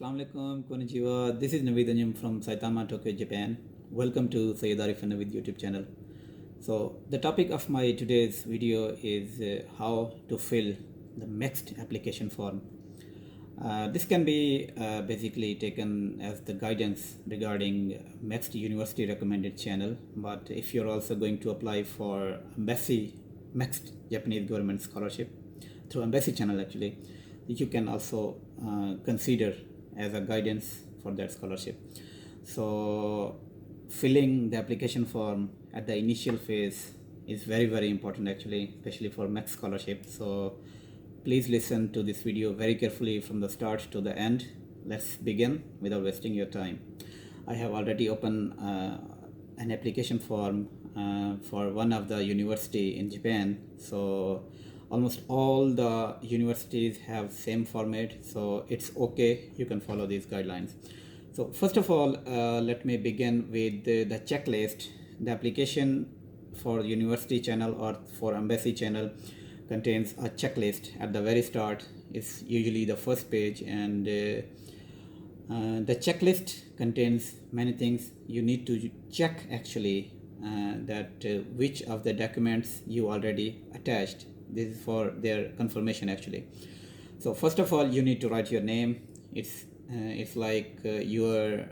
Assalamu alaikum, konnichiwa. This is Navid Anjum from Saitama, Tokyo, Japan. Welcome to Sayyid Arif and Navid YouTube channel. So the topic of my today's video is how to fill the MEXT application form. This can be basically taken as the guidance regarding MEXT University recommended channel. But if you're also going to apply for MEXT Japanese Government Scholarship through Embassy channel, actually, you can also consider as a guidance for that scholarship. So filling the application form at the initial phase is very important, actually, especially for MEXT scholarship. So please listen to this video very carefully from the start to the end. Let's begin without wasting your time. I have already opened an application form for one of the university in Japan. So almost all the universities have same format, so it's okay, you can follow these guidelines. So first of all, let me begin with the checklist. The application for university channel or for embassy channel contains a checklist at the very start. It's usually the first page, and the checklist contains many things. You need to check actually that which of the documents you already attached. This is for their confirmation, actually. So first of all, you need to write your name. It's like your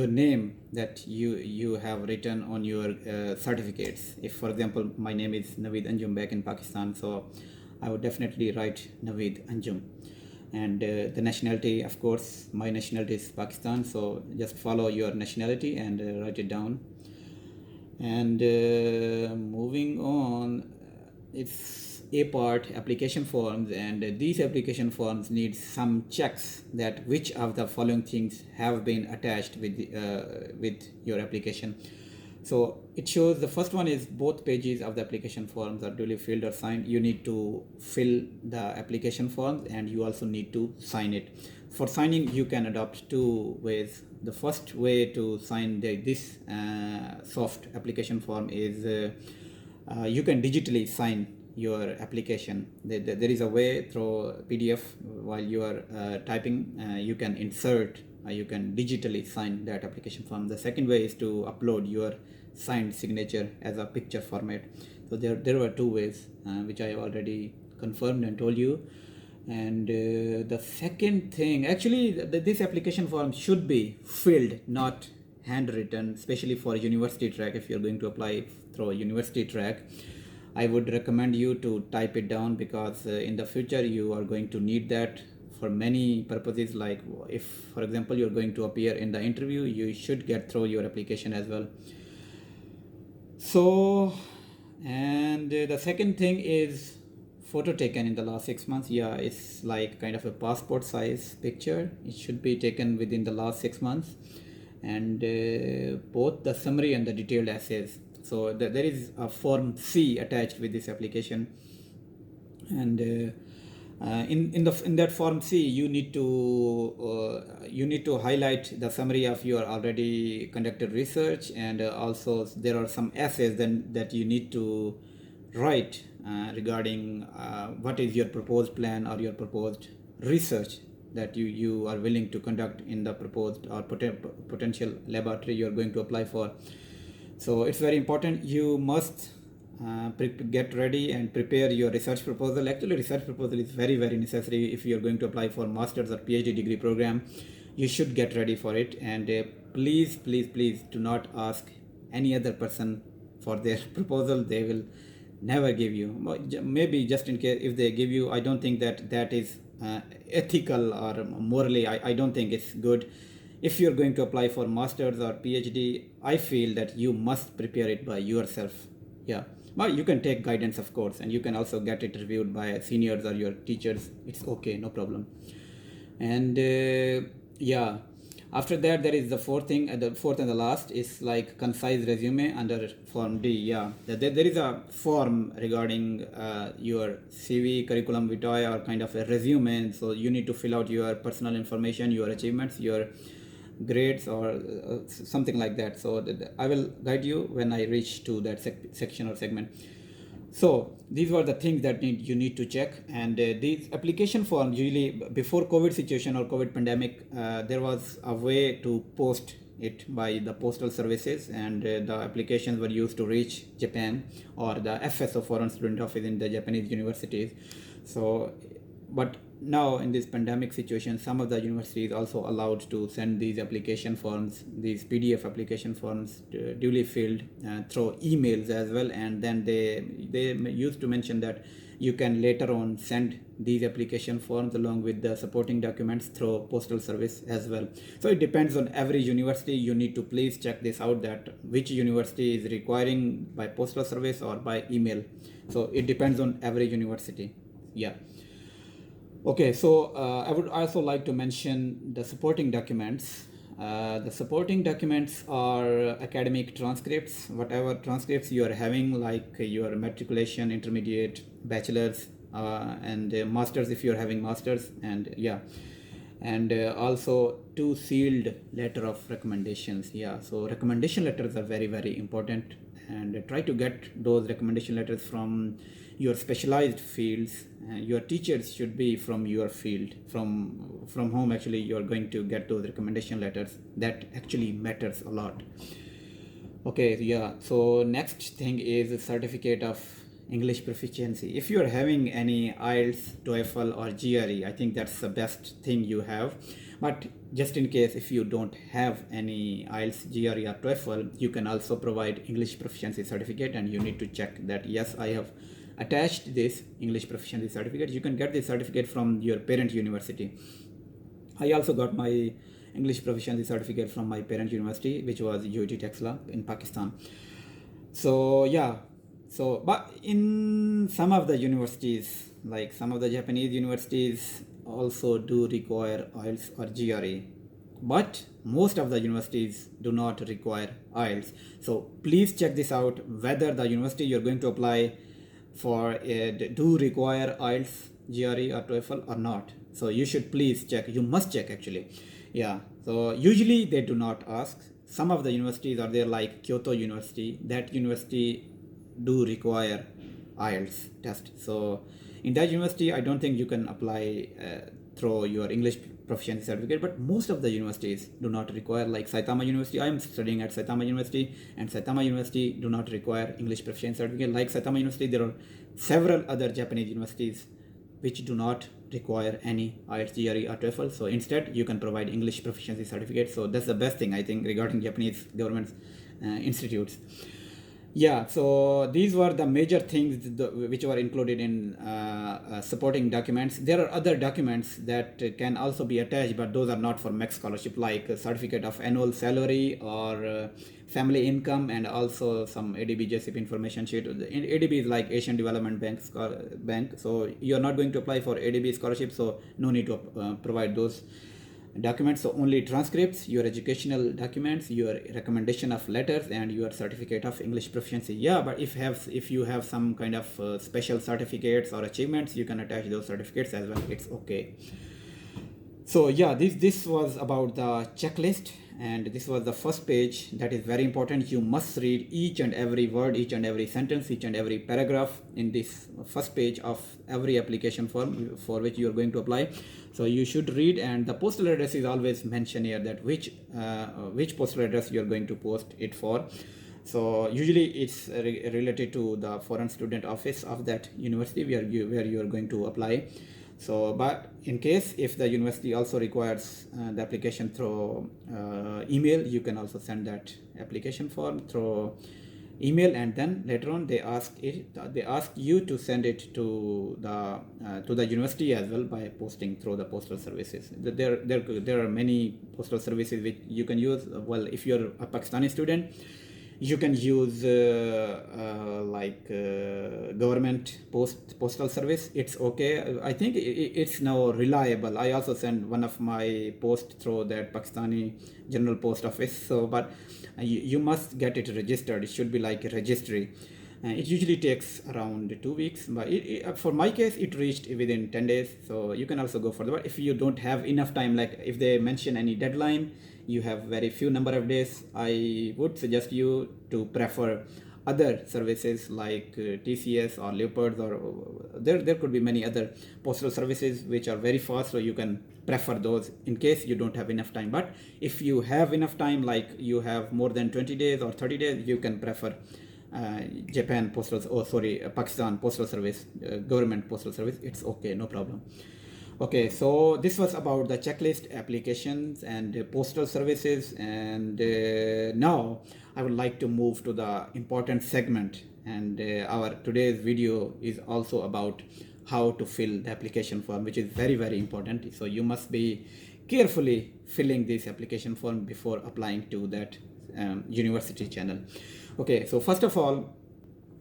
name that you have written on your certificates. If, for example, my name is Navid Anjum back in Pakistan, so I would definitely write Navid Anjum. And the nationality, of course, my nationality is Pakistan, so just follow your nationality and write it down. And moving on, it's a part application forms, and these application forms need some checks that which of the following things have been attached with your application. So it shows the first one is both pages of the application forms are duly filled or signed. You need to fill the application forms and you also need to sign it. For signing, you can adopt two ways. The first way to sign this soft application form is you can digitally sign your application. There is a way through PDF while you are typing. You can insert, you can digitally sign that application form. The second way is to upload your signed signature as a picture format. So there were two ways which I have already confirmed and told you. And the second thing, actually, this application form should be filled, not handwritten, especially for university track. If you're going to apply through a university track, I would recommend you to type it down, because in the future you are going to need that for many purposes. Like if, for example, you're going to appear in the interview, you should get through your application as well. So, and the second thing is photo taken in the last 6 months. Yeah, it's like kind of a passport size picture. It should be taken within the last 6 months, and both the summary and the detailed essays. So there is a form C attached with this application, and in that form C, you need to highlight the summary of your already conducted research, and also there are some essays then that you need to write regarding what is your proposed plan or your proposed research that you are willing to conduct in the proposed or potential laboratory you are going to apply for. So it's very important. You must get ready and prepare your research proposal. Actually, research proposal is very necessary. If you're going to apply for master's or PhD degree program, you should get ready for it. And please do not ask any other person for their proposal. They will never give you. Maybe just in case if they give you, I don't think that is ethical or morally, I don't think it's good. If you're going to apply for master's or PhD, I feel that you must prepare it by yourself. Yeah, but you can take guidance, of course, and you can also get it reviewed by seniors or your teachers. It's okay, no problem. And yeah, after that, there is the fourth thing. The fourth and the last is like concise resume under form D. Yeah, there is a form regarding your CV, curriculum vitae, or kind of a resume. So you need to fill out your personal information, your achievements, your grades, or something like that. So I will guide you when I reach to that section or segment. So these were the things that you need to check, and these application forms usually before COVID situation or COVID pandemic, there was a way to post it by the postal services, and the applications were used to reach Japan or the FSO, foreign student office, in the Japanese universities. So but now in this pandemic situation, some of the universities also allowed to send these application forms, these PDF application forms, duly filled through emails as well, and then they used to mention that you can later on send these application forms along with the supporting documents through postal service as well. So it depends on every university. You need to please check this out, that which university is requiring by postal service or by email. So it depends on every university. Yeah. Okay, so I would also like to mention the supporting documents. The supporting documents are academic transcripts, whatever transcripts you are having, like your matriculation, intermediate, bachelor's, and masters if you are having masters, and yeah, and also 2 sealed letter of recommendations. Yeah, so recommendation letters are very, very important, and try to get those recommendation letters from your specialized fields. Your teachers should be from your field, from whom actually you are going to get those recommendation letters. That actually matters a lot. Okay, yeah, so next thing is certificate of English proficiency. If you are having any IELTS, TOEFL or GRE, I think that's the best thing you have. But just in case if you don't have any IELTS, GRE or TOEFL, you can also provide English proficiency certificate, and you need to check that yes, I have attached this English proficiency certificate. You can get this certificate from your parent university. I also got my English proficiency certificate from my parent university, which was UT Texla in Pakistan. So yeah, so but in some of the universities, like some of the Japanese universities, also do require IELTS or GRE, but most of the universities do not require IELTS. So please check this out, whether the university you're going to apply for do require IELTS, GRE or TOEFL or not. So you should please check. You must check actually. Yeah. So usually they do not ask. Some of the universities are there, like Kyoto University. That university do require IELTS test. So in that university, I don't think you can apply through your English proficiency certificate, but most of the universities do not require, like Saitama University. I am studying at Saitama University, and Saitama University do not require English proficiency certificate. Like Saitama University, there are several other Japanese universities which do not require any IELTS, GRE or TOEFL. So instead, you can provide English proficiency certificate. So that's the best thing, I think, regarding Japanese government institutes. Yeah, so these were the major things which were included in supporting documents. There are other documents that can also be attached, but those are not for MEXT Scholarship, like a certificate of annual salary or family income, and also some ADB JCP information sheet. ADB is like Asian Development Bank, so you are not going to apply for ADB scholarship, so no need to provide those documents. So only transcripts, your educational documents, your recommendation of letters, and your certificate of English proficiency. Yeah, but if you have some kind of special certificates or achievements, you can attach those certificates as well. It's okay. So yeah, this was about the checklist, and this was the first page. That is very important. You must read each and every word, each and every sentence, each and every paragraph in this first page of every application form for which you are going to apply. So you should read, and the postal address is always mentioned here, that which postal address you are going to post it for. So usually it's related to the foreign student office of that university where you are going to apply. So, but in case if the university also requires the application through email, you can also send that application form through email, and then later on they ask you to send it to the university as well by posting through the postal services. There are many postal services which you can use. Well, if you're a Pakistani student, you can use government postal service. It's okay. I think it's now reliable. I also send one of my post through that Pakistani General Post Office. So, but you must get it registered. It should be like a registry. It usually takes around 2 weeks, but for my case, it reached within 10 days. So you can also go for that. But if you don't have enough time, like if they mention any deadline, you have very few number of days, I would suggest you to prefer other services like TCS or Leopards, or there could be many other postal services which are very fast, so you can prefer those in case you don't have enough time. But if you have enough time, like you have more than 20 days or 30 days, you can prefer Japan postal, Pakistan postal service, government postal service. It's okay, no problem. Okay, so this was about the checklist, applications, and postal services, and now I would like to move to the important segment, and our today's video is also about how to fill the application form, which is very, very important. So you must be carefully filling this application form before applying to that university channel. Okay, so first of all,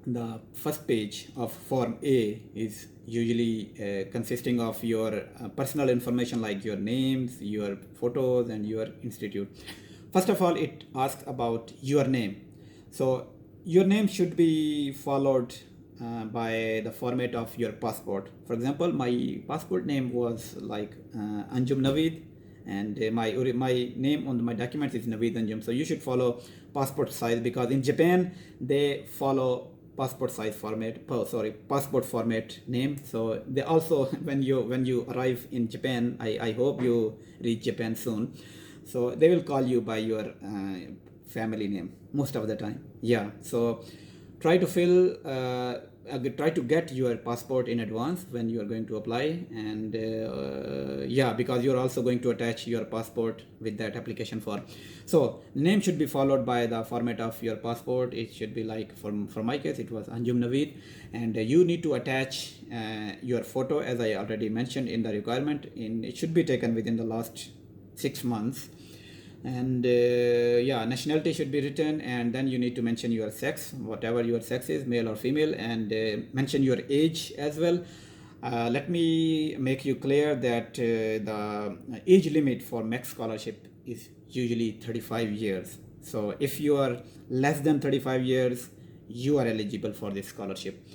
the first page of Form A is usually consisting of your personal information like your names, your photos, and your institute. First of all, it asks about your name. So your name should be followed by the format of your passport. For example, my passport name was like Anjum Naveed, and my name on my documents is Naveed Anjum. So you should follow passport size, because in Japan they follow passport size format, passport format name. So they also, when you arrive in Japan, I hope you reach Japan soon, so they will call you by your family name most of the time. Yeah, so try to fill try to get your passport in advance when you are going to apply, and yeah, because you're also going to attach your passport with that application form. So name should be followed by the format of your passport. It should be like, for my case, it was Anjum Naveed, and you need to attach your photo, as I already mentioned in the requirement. It should be taken within the last 6 months, and yeah, nationality should be written, and then you need to mention your sex, whatever your sex is, male or female, and mention your age as well. Let me make you clear that the age limit for MEXT Scholarship is usually 35 years. So if you are less than 35 years, you are eligible for this scholarship.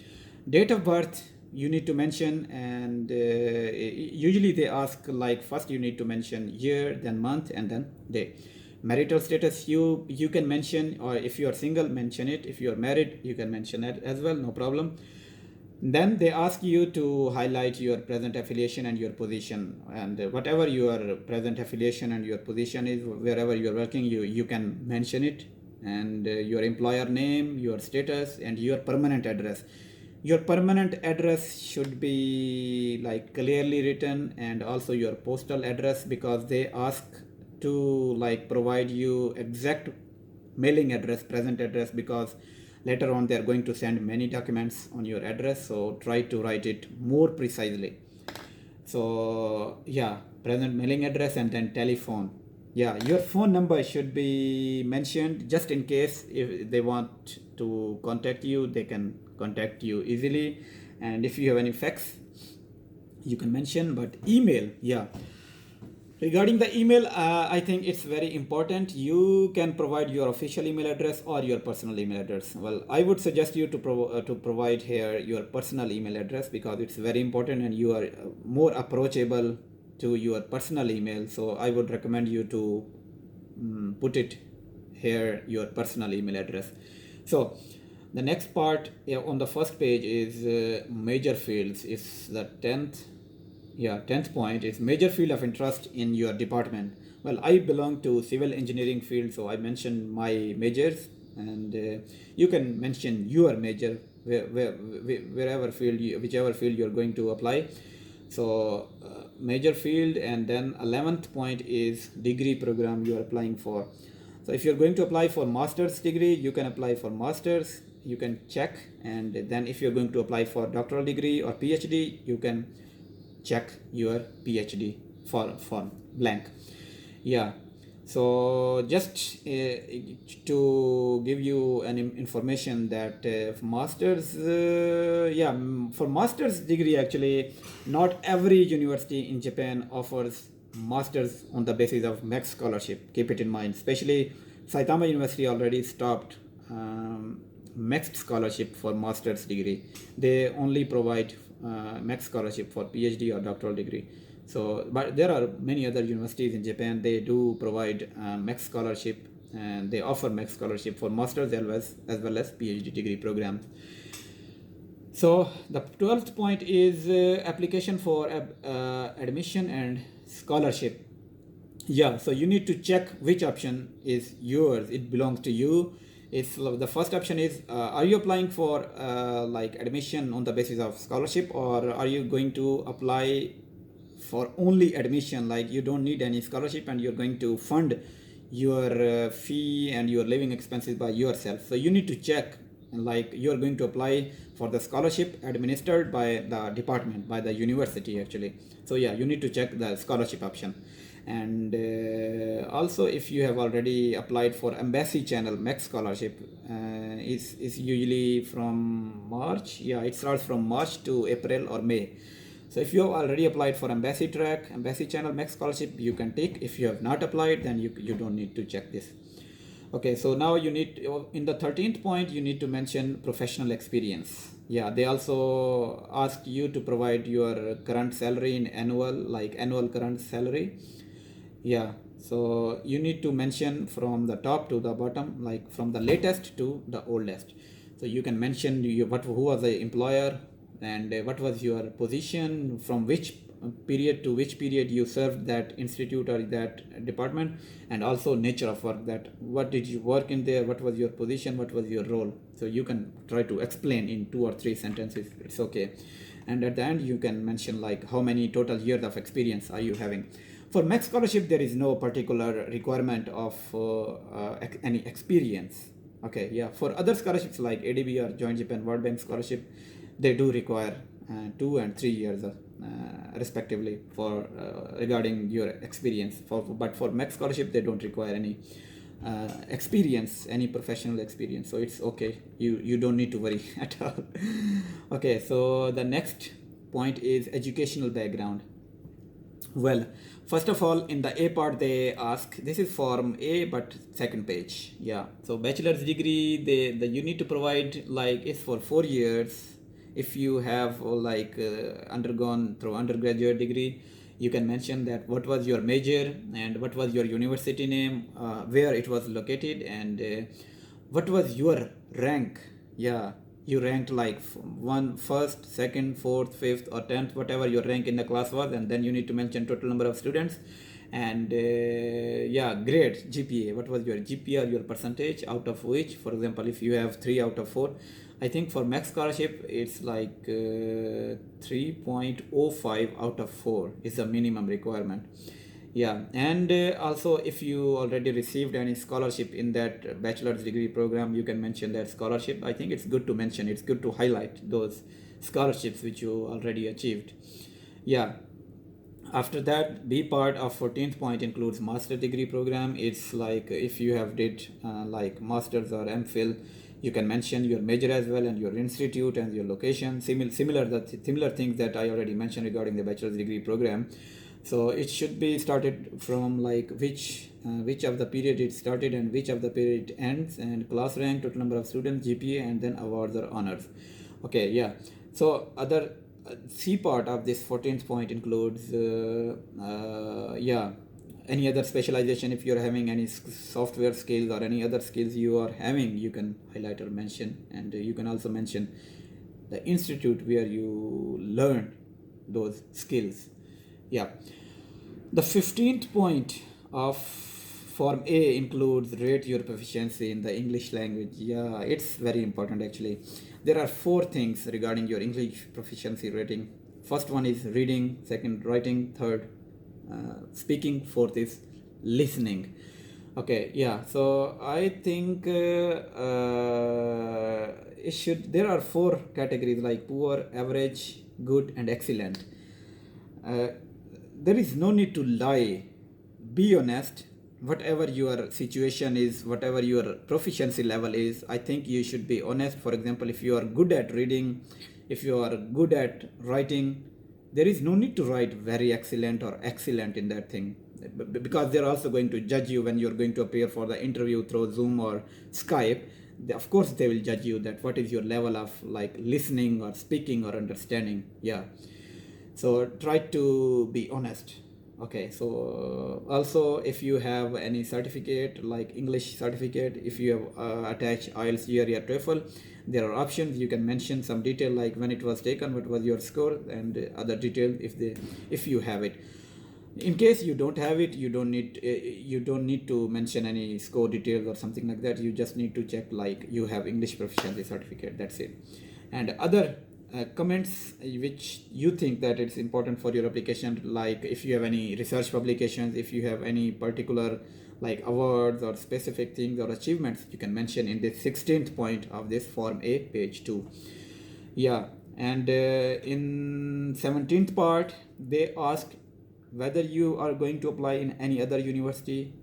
Date of birth you need to mention, and usually they ask, like, first you need to mention year, then month, and then day. Marital status you can mention, or if you are single, mention it. If you are married, you can mention it as well, no problem. Then they ask you to highlight your present affiliation and your position, and whatever your present affiliation and your position is, wherever you are working, you can mention it, and your employer name, your status, and your permanent address. Your permanent address should be like clearly written, and also your postal address, because they ask to like provide you exact mailing address, present address, because later on they are going to send many documents on your address, so try to write it more precisely. So yeah, present mailing address, and then telephone. Yeah, your phone number should be mentioned, just in case if they want to contact you, they can contact you easily. And if you have any fax, you can mention. But email, yeah, regarding the email, I think it's very important. You can provide your official email address or your personal email address. Well, I would suggest you to provide here your personal email address, because it's very important, and you are more approachable to your personal email. So I would recommend you to put it here, your personal email address. So the next part on the first page is major fields. Is the 10th point is major field of interest in your department. Well, I belong to civil engineering field, so I mentioned my majors, and you can mention your major whichever field you're going to apply. So major field, and then 11th point is degree program you are applying for. So if you're going to apply for master's degree, you can apply for master's, you can check, and then if you're going to apply for doctoral degree or PhD, you can check your PhD for blank. Yeah, so just to give you an information that masters, for master's degree, actually not every university in Japan offers masters on the basis of MEXT Scholarship. Keep it in mind, especially Saitama University already stopped MEXT Scholarship for master's degree. They only provide MEXT Scholarship for PhD or doctoral degree. So, but there are many other universities in Japan, they do provide MEXT Scholarship and they offer MEXT Scholarship for master's as well as PhD degree programs. So the 12th point is application for admission and scholarship. Yeah, so you need to check which option is yours. It belongs to you. It's the first option is are you applying for like admission on the basis of scholarship, or are you going to apply for only admission, like you don't need any scholarship and you're going to fund your fee and your living expenses by yourself. So you need to check, like you're going to apply for the scholarship administered by the department, by the university actually. So yeah, you need to check the scholarship option. And also, if you have already applied for embassy channel MEXT Scholarship, is usually from March. Yeah, it starts from March to April or May. So if you have already applied for embassy track, embassy channel MEXT Scholarship, you can take. If you have not applied, then you don't need to check this. Okay, so now you need, in the 13th point, you need to mention professional experience. Yeah, they also ask you to provide your current salary in annual current salary. Yeah, so you need to mention from the top to the bottom, like from the latest to the oldest. So you can mention who was the employer, and what was your position, from which period to which period you served that institute or that department, and also nature of work, that what did you work in there, what was your position, what was your role. So you can try to explain in 2 or 3 sentences, it's okay. And at the end you can mention like how many total years of experience are you having. For MEXT Scholarship, there is no particular requirement of any experience. Okay, yeah. For other scholarships like ADB or Joint Japan World Bank Scholarship, they do require 2 and 3 years respectively for regarding your experience. But for MEXT Scholarship, they don't require any experience, any professional experience. So it's okay. You don't need to worry at all. Okay, so the next point is educational background. Well, first of all, in the A part, they ask, this is form A, but second page. Yeah. So bachelor's degree, you need to provide, like, it's for 4 years. If you have undergone through undergraduate degree, you can mention that what was your major and what was your university name, where it was located, and what was your rank. Yeah, you ranked like first, second, fourth, fifth, or 10th, whatever your rank in the class was, and then you need to mention total number of students, and yeah, grade, GPA. What was your GPA or your percentage, out of which, for example, if you have 3 out of 4, I think for MEXT Scholarship it's like 3.05 out of 4 is the minimum requirement. Yeah, and also if you already received any scholarship in that bachelor's degree program, you can mention that scholarship. I think it's good to mention, it's good to highlight those scholarships which you already achieved. Yeah. After that, B part of 14th point includes master degree program. It's like if you have did like masters or MPhil, you can mention your major as well, and your institute and your location. Similar things that I already mentioned regarding the bachelor's degree program. So it should be started from like which of the period it started and which of the period it ends, and class rank, total number of students, GPA, and then awards or honors. Okay, yeah. So other C part of this 14th point includes yeah, any other specialization. If you're having any software skills or any other skills you are having, you can highlight or mention, and you can also mention the institute where you learned those skills. Yeah. The 15th point of form A includes rate your proficiency in the English language. Yeah, it's very important actually. There are 4 things regarding your English proficiency rating. First one is reading, second writing, third speaking, fourth is listening. Okay, yeah. So I think there are 4 categories like poor, average, good, and excellent. There is no need to lie. Be honest. Whatever your situation is, whatever your proficiency level is, I think you should be honest. For example, if you are good at reading, if you are good at writing, there is no need to write very excellent or excellent in that thing, because they're also going to judge you when you're going to appear for the interview through Zoom or Skype. Of course they will judge you that what is your level of like listening or speaking or understanding. Yeah, so try to be honest. Okay, so also if you have any certificate like English certificate, if you have attached IELTS, GRE or TOEFL, there are options. You can mention some detail like when it was taken, what was your score, and other details if you have it. In case you don't have it, you don't need to mention any score details or something like that. You just need to check like you have English proficiency certificate. That's it. And other comments which you think that it's important for your application, like if you have any research publications, if you have any particular like awards or specific things or achievements, you can mention in the 16th point of this form A, page 2. Yeah, and in 17th part they ask whether you are going to apply in any other university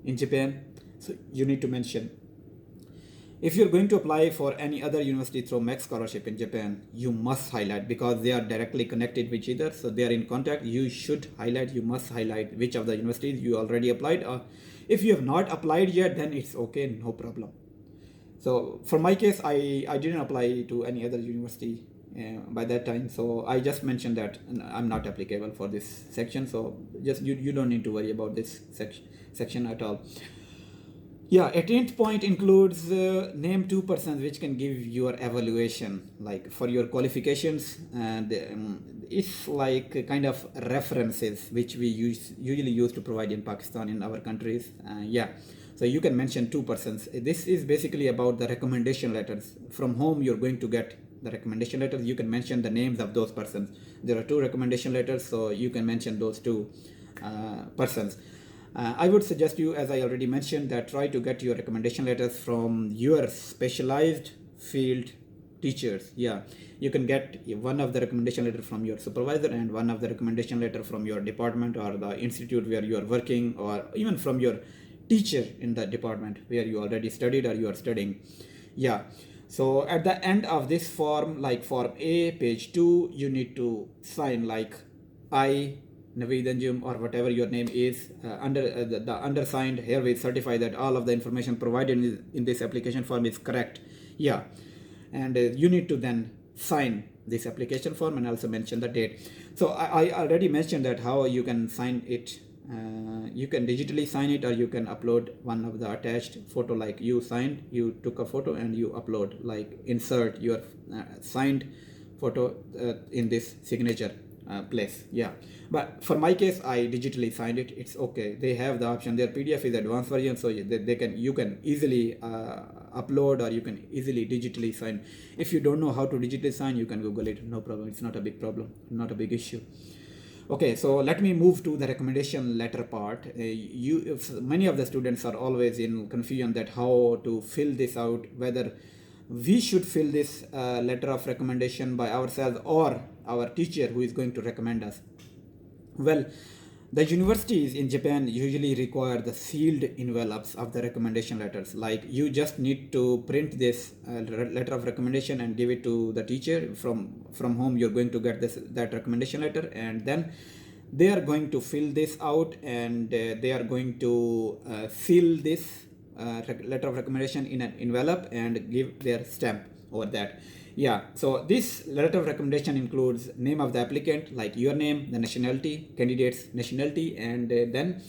in Japan. So you need to mention, if you're going to apply for any other university through MEXT Scholarship in Japan, you must highlight, because they are directly connected with each other, so they are in contact. You should highlight, you must highlight which of the universities you already applied. If you have not applied yet, then it's okay, no problem. So for my case, I didn't apply to any other university by that time, so I just mentioned that I'm not applicable for this section. So just you don't need to worry about this section at all. Yeah, 18th point includes name 2 persons which can give your evaluation, like for your qualifications, and it's like a kind of references which we usually use to provide in Pakistan, in our countries. Yeah, so you can mention 2 persons. This is basically about the recommendation letters from whom you're going to get the recommendation letters. You can mention the names of those persons. There are 2 recommendation letters, so you can mention those 2 persons. I would suggest you, as I already mentioned, that try to get your recommendation letters from your specialized field teachers. Yeah, you can get one of the recommendation letter from your supervisor and one of the recommendation letter from your department or the institute where you are working, or even from your teacher in the department where you already studied or you are studying. Yeah, so at the end of this form, like form A, page 2, you need to sign like I, Navedanjum, or whatever your name is, the undersigned hereby certify that all of the information provided in this application form is correct. Yeah, and you need to then sign this application form and also mention the date. So I already mentioned that how you can sign it. You can digitally sign it, or you can upload one of the attached photo, like you signed, you took a photo and you upload, like insert your signed photo in this signature place. Yeah, but for my case I digitally signed it. It's okay, they have the option. Their PDF is advanced version, so you can easily upload, or you can easily digitally sign. If you don't know how to digitally sign, you can Google it, no problem. It's not a big problem, not a big issue. Okay, so let me move to the recommendation letter part. Many of the students are always in confusion that how to fill this out, whether we should fill this letter of recommendation by ourselves or our teacher who is going to recommend us. Well, the universities in Japan usually require the sealed envelopes of the recommendation letters. Like you just need to print this letter of recommendation and give it to the teacher from whom you're going to get that recommendation letter, and then they are going to fill this out, and they are going to seal this letter of recommendation in an envelope and give their stamp over that. Yeah, so this letter of recommendation includes name of the applicant, like your name, the nationality, candidate's nationality, and then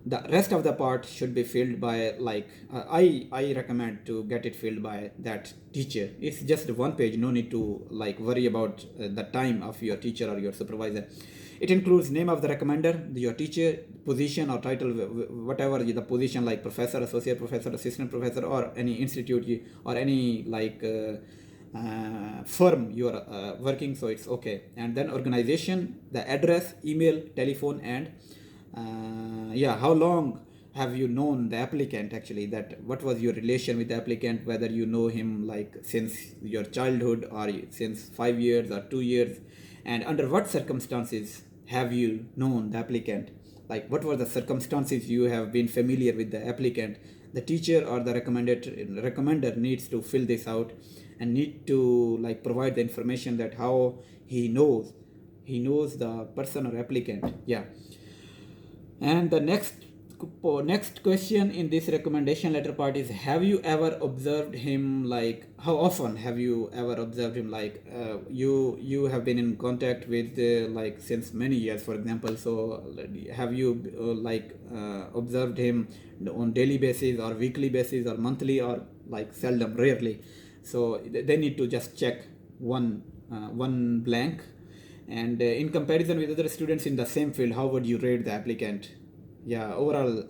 the rest of the part should be filled by, like I recommend to get it filled by that teacher. It's just one page, no need to like worry about the time of your teacher or your supervisor. It includes name of the recommender, your teacher, position or title, whatever the position, like professor, associate professor, assistant professor, or any institute or any like firm you are working, so it's okay. And then organization, the address, email, telephone, and yeah, how long have you known the applicant, actually, that what was your relation with the applicant, whether you know him like since your childhood or since 5 years or 2 years, and under what circumstances have you known the applicant, like what were the circumstances you have been familiar with the applicant. The teacher or the recommender needs to fill this out and need to like provide the information that how he knows the person or applicant. Yeah, and the next next question in this recommendation letter part is, have you ever observed him, like how often have you ever observed him, like you have been in contact with like since many years, for example. So have you observed him on daily basis or weekly basis or monthly or like seldom, rarely? So they need to just check one blank. And in comparison with other students in the same field, how would you rate the applicant? Yeah, overall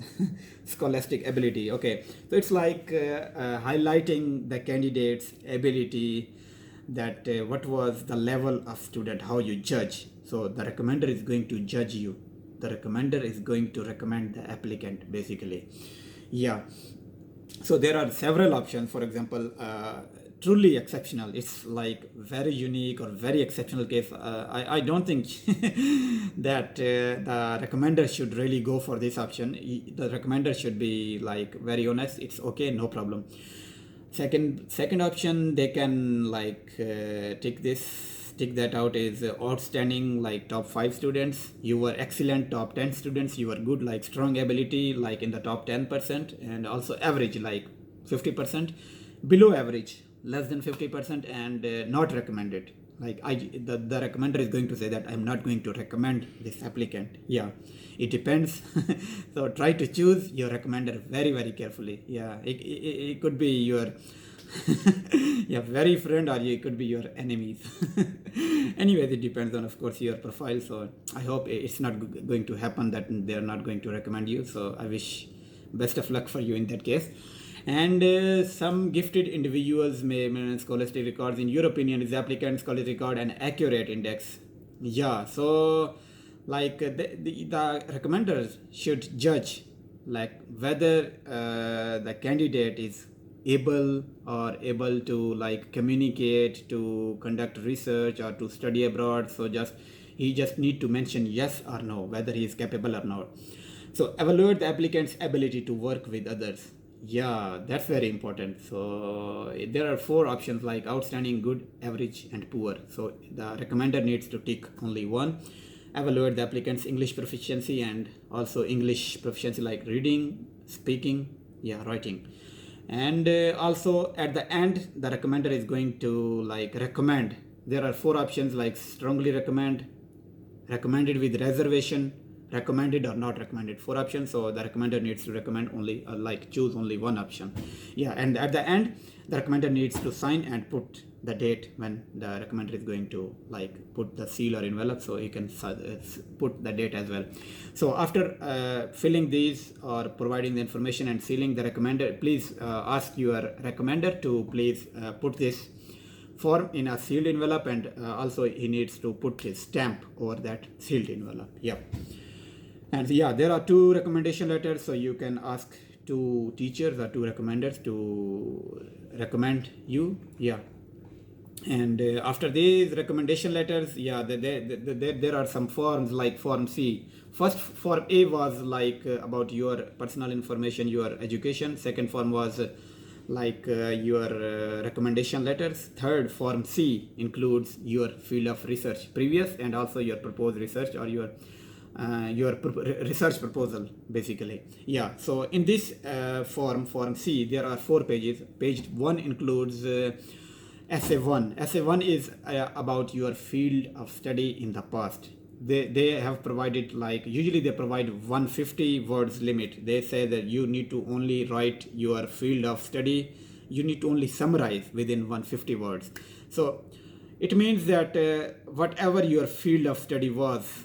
scholastic ability. Okay, so it's like highlighting the candidate's ability, that what was the level of student, how you judge. So the recommender is going to judge you, the recommender is going to recommend the applicant basically. Yeah, so there are several options. For example, truly exceptional, it's like very unique or very exceptional case. I don't think that the recommender should really go for this option. The recommender should be like very honest, it's okay, no problem. Second option, they can like tick that out is outstanding, like top 5 students, you were excellent, top 10 students, you were good, like strong ability, like in the top 10%, and also average, like 50%, below average, less than 50%, and not recommended. Like the recommender is going to say that I'm not going to recommend this applicant. Yeah, it depends. So try to choose your recommender very, very carefully. Yeah, it could be your yeah, very friend, or it could be your enemies. Anyways, it depends on, of course, your profile. So I hope it's not going to happen that they're not going to recommend you. So I wish best of luck for you in that case. And some gifted individuals may maintain scholastic records. In your opinion, is the applicant scholastic record an accurate index? Yeah, so like the recommenders should judge like whether the candidate is able to like communicate, to conduct research, or to study abroad. So he just need to mention yes or no, whether he is capable or not. So evaluate the applicant's ability to work with others. Yeah, that's very important. So there are 4 options, like outstanding, good, average, and poor. So the recommender needs to tick only one. Evaluate the applicant's English proficiency, and also English proficiency like reading, speaking, writing. And also at the end, the recommender is going to like recommend. There are 4 options, like strongly recommend, recommended with reservation, recommended or not recommended. 4 options. So the recommender needs to recommend only choose only one option. Yeah, and at the end, the recommender needs to sign and put the date when the recommender is going to like put the seal or envelope, so he can put the date as well. So after filling these or providing the information and sealing the recommender, please ask your recommender to please put this form in a sealed envelope, and also he needs to put his stamp over that sealed envelope. Yeah. And there are 2 recommendation letters, so you can ask 2 teachers or 2 recommenders to recommend you. Yeah. And after these recommendation letters, there are some forms, like Form C. First, Form A was like about your personal information, your education. Second form was your recommendation letters. Third, Form C includes your field of research, previous, and also your proposed research, or your research proposal basically. Yeah, so in this form C, there are 4 pages. Page 1 includes essay 1. Essay 1 is about your field of study in the past. They have provided, like usually they provide 150 words limit. They say that you need to only write your field of study, you need to only summarize within 150 words. So it means that whatever your field of study was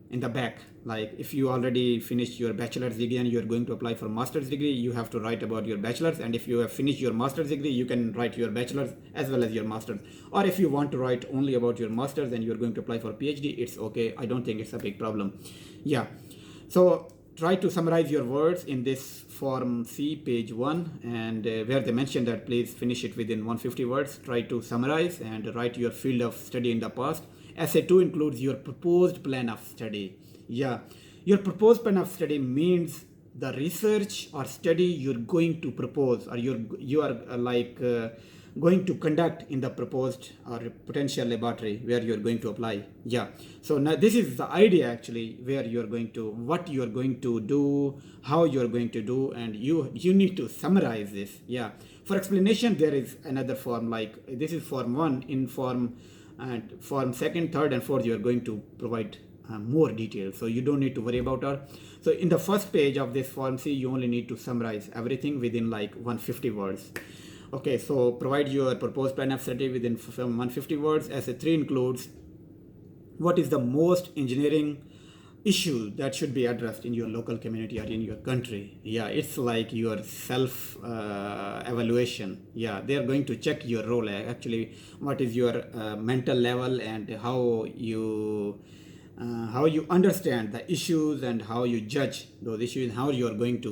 in the back, like if you already finished your bachelor's degree and you're going to apply for master's degree, you have to write about your bachelor's. And if you have finished your master's degree, you can write your bachelor's as well as your master's. Or if you want to write only about your master's and you're going to apply for PhD, it's okay. I don't think it's a big problem. Yeah, so try to summarize your words in this Form C, page 1, and where they mention that please finish it within 150 words. Try to summarize and write your field of study in the past. Essay 2 includes your proposed plan of study. Yeah, your proposed plan of study means the research or study you're going to propose, or you are going to conduct in the proposed or potential laboratory where you're going to apply. Yeah, so now this is the idea actually, where you're going to, what you're going to do, how you're going to do, and you need to summarize this. Yeah, for explanation there is another form, like this is form 1. In form 2nd, 3rd and 4th, you're going to provide more details, so you don't need to worry about it. So in the first page of this form C, you only need to summarize everything within like 150 words. Okay, so provide your proposed plan of study within 150 words. Essay 3 includes what is the most engineering issue that should be addressed in your local community or in your country. Yeah, it's like your self evaluation. Yeah, they are going to check your role, actually what is your mental level, and how you understand the issues, and how you judge those issues, and how you are going to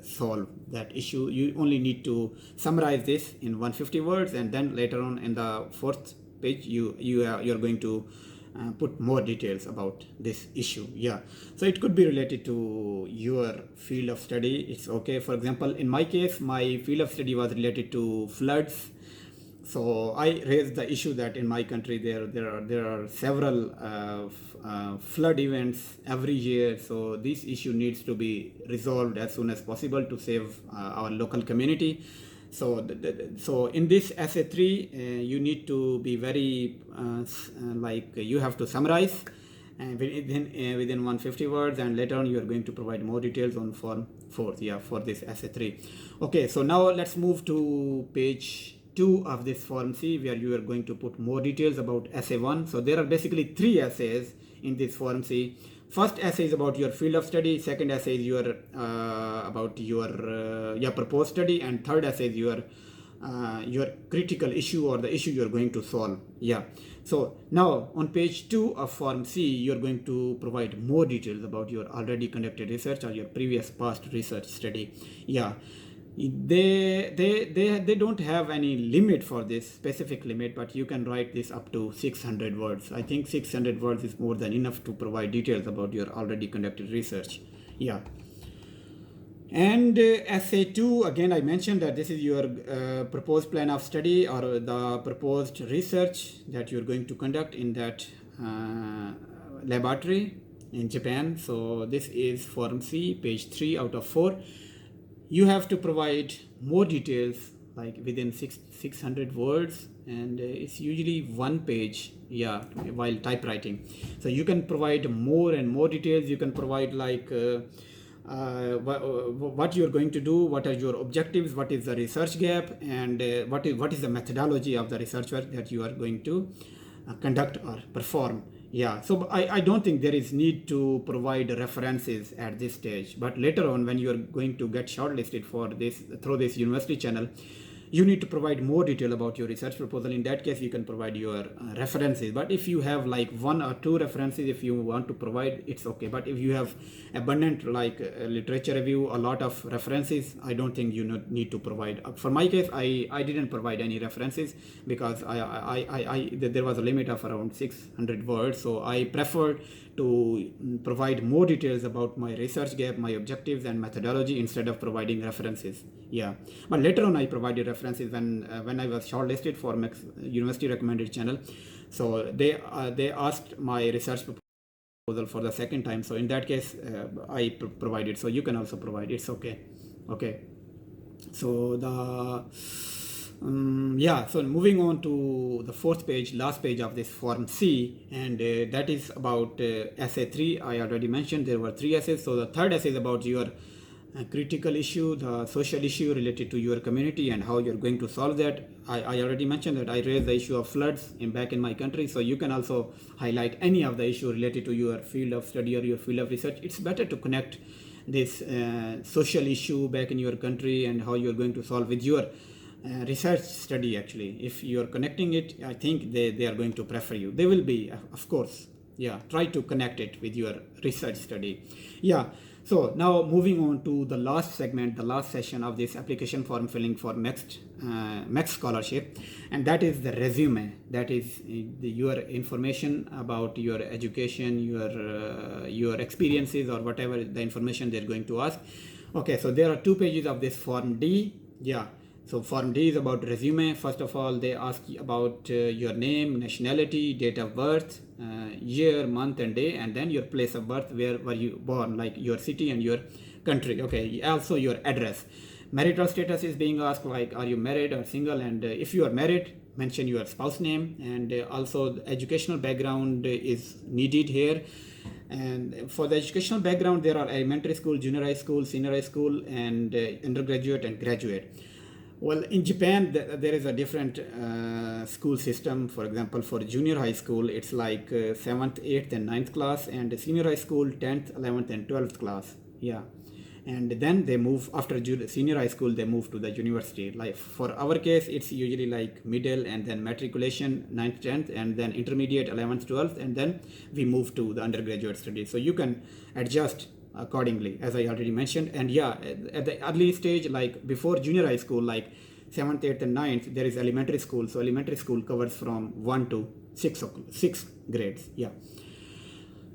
solve that issue. You only need to summarize this in 150 words, and then later on in the 4th page you're going to put more details about this issue. Yeah, so it could be related to your field of study. It's okay. For example, in my case, my field of study was related to floods. So I raised the issue that in my country there are several flood events every year. So this issue needs to be resolved as soon as possible to save our local community. So so in this essay 3, you need to be very you have to summarize within 150 words, and later on you are going to provide more details on form 4. Yeah, for this essay 3. Okay, so now let's move to page 2 of this form C, where you are going to put more details about essay 1. So there are basically 3 essays in this form C. First essay is about your field of study, second essay is your about your proposed study, and third essay is your critical issue or the issue you are going to solve. Yeah, so now on page 2 of form C, you are going to provide more details about your already conducted research or your previous past research study. Yeah, they don't have any limit for this specific limit, but you can write this up to 600 words. I think 600 words is more than enough to provide details about your already conducted research. Yeah, and essay 2, again I mentioned that this is your proposed plan of study or the proposed research that you're going to conduct in that laboratory in Japan. So this is form C, page 3 out of 4. You have to provide more details, like within 600 words, and it's usually 1 page. Yeah, while typewriting. So you can provide more and more details. You can provide what you're going to do, what are your objectives, what is the research gap, and what is the methodology of the research work that you are going to conduct or perform. Yeah, so I don't think there is need to provide references at this stage, but later on when you are going to get shortlisted for this through this university channel, you need to provide more detail about your research proposal. In that case, you can provide your references, but if you have like 1 or 2 references, if you want to provide, it's okay. But if you have abundant literature review, a lot of references, I don't think you need to provide. For my case, I didn't provide any references because there was a limit of around 600 words, so I preferred to provide more details about my research gap, my objectives and methodology, instead of providing references. Yeah, but later on I provided references when I was shortlisted for MEXT University recommended channel. So they asked my research proposal for the second time. So in that case, I provided. So you can also provide. It's okay. Okay. So so moving on to the 4th page, last page of this form C, and that is about essay 3. I already mentioned there were 3 essays. So the 3rd essay is about your critical issue, the social issue related to your community and how you're going to solve that. I already mentioned that I raised the issue of floods back in my country. So you can also highlight any of the issue related to your field of study or your field of research. It's better to connect this social issue back in your country and how you're going to solve with your research study. Actually, if you're connecting it, I think they are going to prefer you. They will be, of course. Yeah, try to connect it with your research study. Yeah, so now moving on to the last segment, the last session of this application form filling for MEXT Scholarship, and that is the resume. That is your information about your education, your experiences, or whatever the information they're going to ask. Okay, so there are 2 pages of this form D. Yeah, So Form D is about resume. First of all, they ask you about your name, nationality, date of birth, year, month and day, and then your place of birth, where were you born, like your city and your country. Okay, also your address. Marital status is being asked, like are you married or single, and if you are married, mention your spouse name, and also the educational background is needed here. And for the educational background, there are elementary school, junior high school, senior high school, and undergraduate and graduate. Well, in Japan, there is a different school system. For example, for junior high school, it's like 7th, 8th, and 9th class, and senior high school, 10th, 11th, and 12th class. Yeah. And then they move, after senior high school, they move to the university. Like for our case, it's usually like middle and then matriculation, 9th, 10th, and then intermediate, 11th, 12th, and then we move to the undergraduate studies. So you can adjust accordingly, as I already mentioned. And yeah, at the early stage, like before junior high school, like 7th, 8th, and 9th, there is elementary school. So elementary school covers from 1 to 6 grades. Yeah.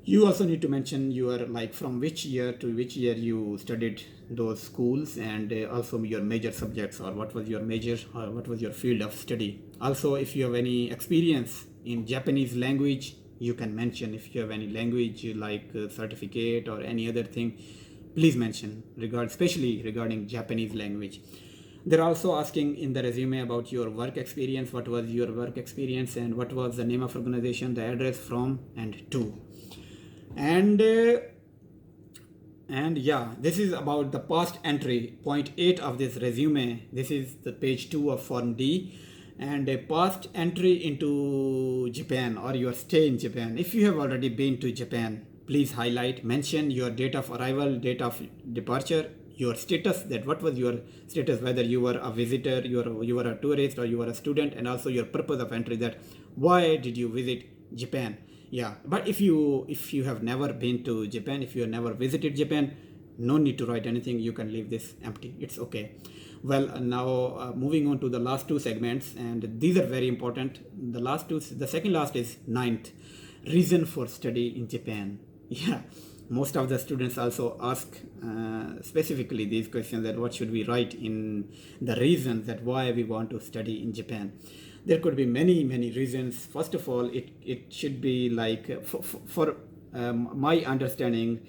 You also need to mention your, like from which year to which year you studied those schools, and also your major subjects, or what was your major, or what was your field of study. Also, if you have any experience in Japanese language, you can mention. If you have any language like certificate or any other thing, please mention, especially regarding Japanese language. They're also asking in the resume about your work experience. What was your work experience, and what was the name of organization, the address, from and to. And yeah, this is about the past entry, point 8 of this resume. This is the page 2 of Form D. And a past entry into Japan, or your stay in Japan. If you have already been to Japan, please highlight, mention your date of arrival, date of departure, your status, that what was your status, whether you were a visitor, you were a tourist, or you were a student, and also your purpose of entry, that why did you visit Japan. Yeah, but if you have never been to Japan, if you have never visited Japan, no need to write anything. You can leave this empty. It's okay. Well, now moving on to the last two segments, and these are very important. The second last is 9th, reason for study in Japan. Yeah, most of the students also ask specifically these questions, that what should we write in the reasons, that why we want to study in Japan. There could be many reasons. First of all, it should be like, for my understanding,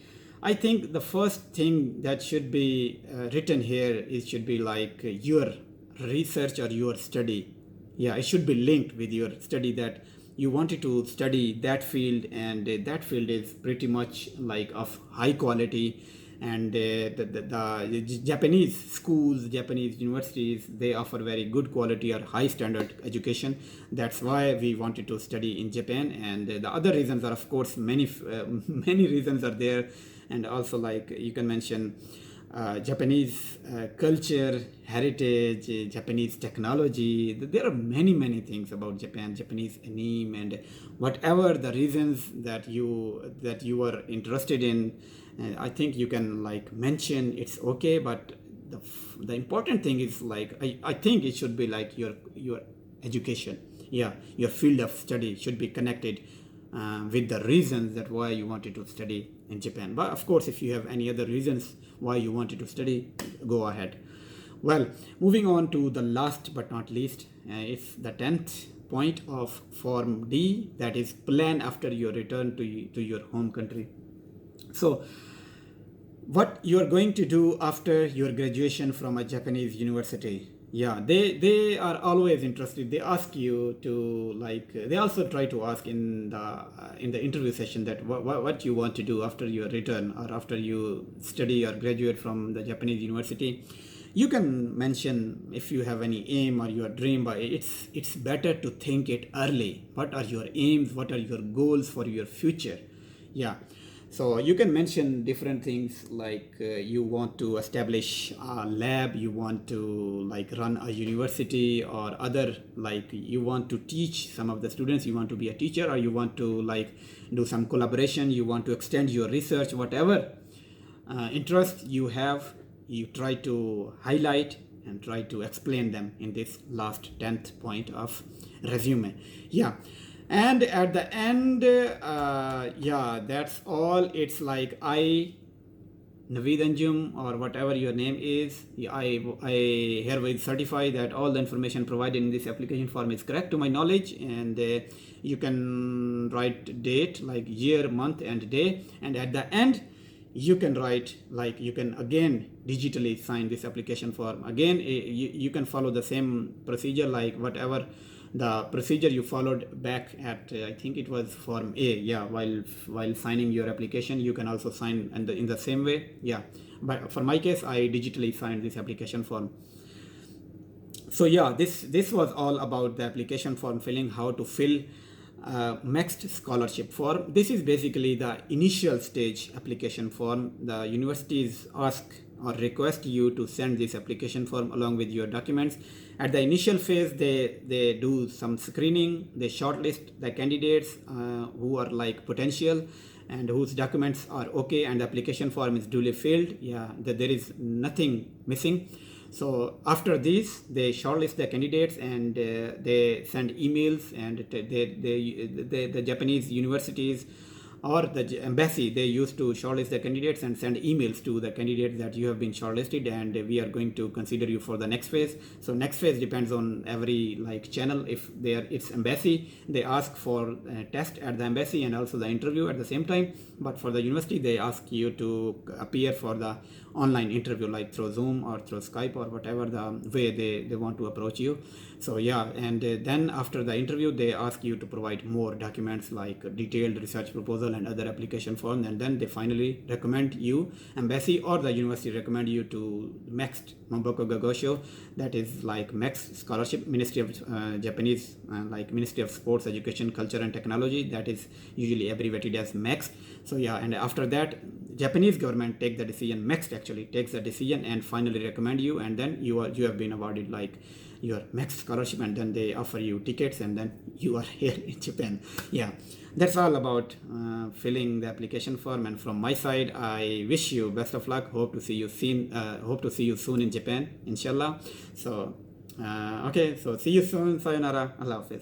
I think the first thing that should be written here should be like your research or your study. Yeah, it should be linked with your study, that you wanted to study that field, and that field is pretty much like of high quality. And the Japanese schools, Japanese universities, they offer very good quality or high standard education. That's why we wanted to study in Japan. And the other reasons are, of course, many reasons are there. And also, like, you can mention Japanese culture, heritage, Japanese technology. There are many things about Japan, Japanese anime, and whatever the reasons that you are interested in. I think you can like mention, it's okay. But the important thing is, like, I think it should be like your education. Yeah, your field of study should be connected with the reasons that why you wanted to study in Japan. But of course, if you have any other reasons why you wanted to study, go ahead. Well, moving on to the last but not least, it's the 10th point of Form D, that is plan after your return to your home country. So what you are going to do after your graduation from a Japanese university. Yeah, they are always interested. They ask you to, like, they also try to ask in the interview session, that what you want to do after your return, or after you study or graduate from the Japanese university. You can mention if you have any aim or your dream, but it's better to think it early. What are your aims? What are your goals for your future? Yeah. So you can mention different things, like you want to establish a lab, you want to like run a university, or other, like you want to teach some of the students, you want to be a teacher, or you want to like do some collaboration, you want to extend your research, whatever interest you have, you try to highlight and try to explain them in this last 10th point of resume. Yeah. And at the end, yeah, that's all. It's like I Naveed Anjum or whatever your name is, I hereby certify that all the information provided in this application form is correct to my knowledge, and you can write date like year, month and day, and at the end you can write like you can again digitally sign this application form. Again, you can follow the same procedure like whatever the procedure you followed back at I think it was form A. Yeah, while signing your application, you can also sign in the same way. Yeah, but for my case, I digitally signed this application form. So yeah, this was all about the application form filling, how to fill MEXT Scholarship form. This is basically the initial stage application form. The universities ask or request you to send this application form along with your documents. At the initial phase, they do some screening. They shortlist the candidates who are like potential and whose documents are okay, and the application form is duly filled. Yeah, there is nothing missing. So after this, they shortlist the candidates and they send emails, and the Japanese universities or the embassy, they used to shortlist the candidates and send emails to the candidates that you have been shortlisted and we are going to consider you for the next phase. So next phase depends on every like channel. If it's embassy, they ask for a test at the embassy and also the interview at the same time. But for the university, they ask you to appear for the online interview like through Zoom or through Skype or whatever the way they want to approach you. So yeah, and then after the interview, they ask you to provide more documents like detailed research proposal and other application form, and then they finally recommend you, embassy or the university recommend you to MEXT Mamboko Gagosho, that is like MEXT Scholarship, Ministry of Japanese like Ministry of Sports, Education, Culture and Technology, that is usually abbreviated as MEXT. So yeah, and after that, Japanese government take the decision, MEXT actually takes the decision and finally recommend you, and then you have been awarded like your MEXT scholarship, and then they offer you tickets, and then you are here in Japan. Yeah, that's all about filling the application form. And from my side, I wish you best of luck. Hope to see you soon in Japan, inshallah. So okay, so see you soon. Sayonara. Allah Hafiz.